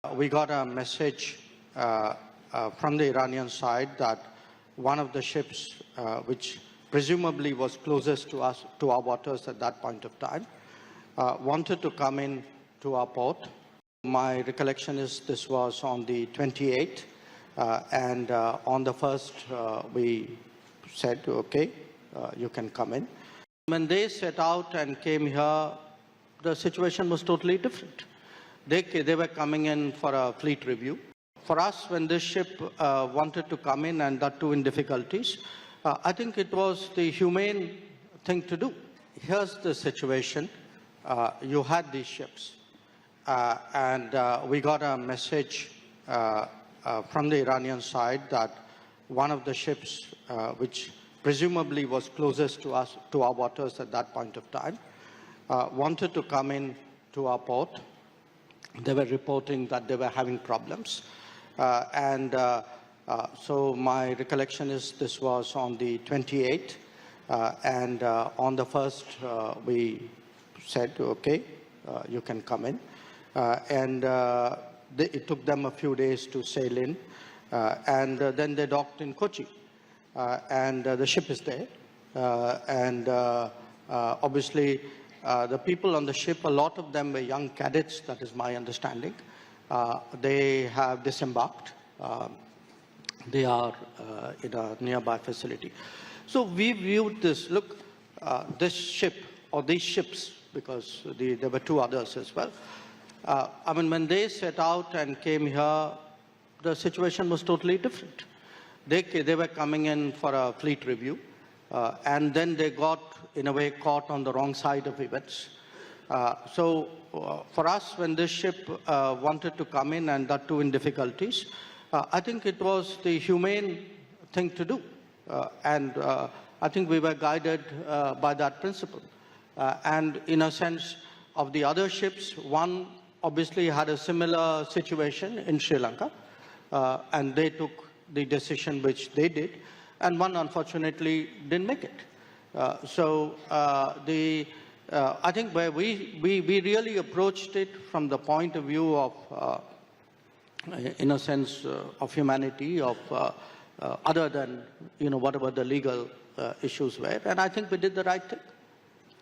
We got a message from the Iranian side that one of the ships, which presumably was closest to us, to our waters at that point of time, wanted to come in to our port. My recollection is this was on the 28th, and on the 1st we said, okay, you can come in. When they set out and came here, the situation was totally different. They were coming in for a fleet review. For us, when this ship wanted to come in, and that too in difficulties, I think it was the humane thing to do. Here's the situation. You had these ships, and we got a message from the Iranian side that one of the ships, which presumably was closest to us, to our waters at that point of time, wanted to come in to our port. They were reporting that they were having problems. So my recollection is this was on the 28th, and on the 1st we said, okay, you can come in. It took them a few days to sail in, and then they docked in Kochi. The ship is there. Obviously, the people on the ship, a lot of them were young cadets, that is my understanding. They have disembarked. They are in a nearby facility. So we viewed this, look, this ship, or these ships, because there were two others as well. I mean, when they set out and came here, the situation was totally different. They were coming in for a fleet review, and then they got, in a way, caught on the wrong side of events. For us, when this ship wanted to come in, and that too in difficulties, I think it was the humane thing to do. I think we were guided by that principle. And in a sense, of the other ships, one obviously had a similar situation in Sri Lanka, and they took the decision which they did, and one unfortunately didn't make it. I think where we really approached it from the point of view of, in a sense, of humanity, of other than, whatever the legal issues were, and I think we did the right thing.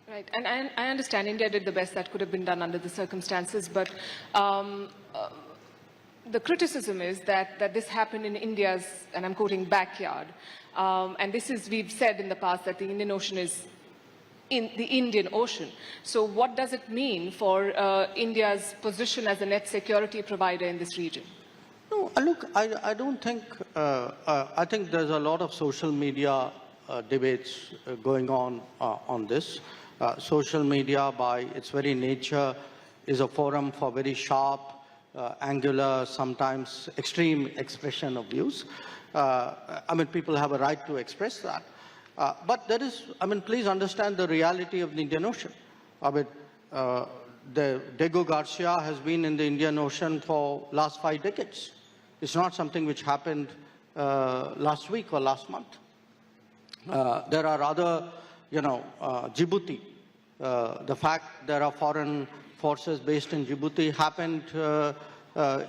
Right, and I understand India did the best that could have been done under the circumstances, but the criticism is that this happened in India's, and I'm quoting, backyard. And this is, we've said in the past that the Indian Ocean is in the Indian Ocean. So what does it mean for India's position as a net security provider in this region? No, look, I don't think, I think there's a lot of social media debates going on this. Social media, by its very nature, is a forum for very sharp, angular, sometimes extreme expression of views. I mean, people have a right to express that. But there is, I mean, please understand the reality of the Indian Ocean. I mean, Diego Garcia has been in the Indian Ocean for last 5 decades. It's not something which happened last week or last month. There are other, Djibouti. The fact there are foreign forces based in Djibouti happened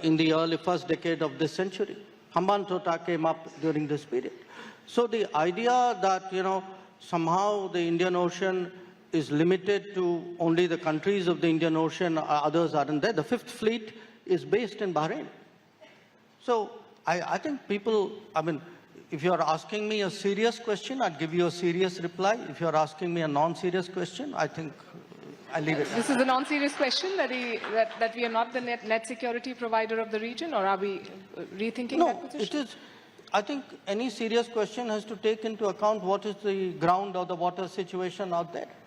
in the early first decade of this century. Hambantota came up during this period. So the idea that, somehow the Indian Ocean is limited to only the countries of the Indian Ocean, others aren't there. The Fifth Fleet is based in Bahrain. So I think people, I mean, if you're asking me a serious question, I'd give you a serious reply. If you're asking me a non-serious question, I think I'll leave it. This is a non-serious question, that we are not the net security provider of the region, or are we rethinking that position? No, it is. I think any serious question has to take into account what is the ground or the water situation out there.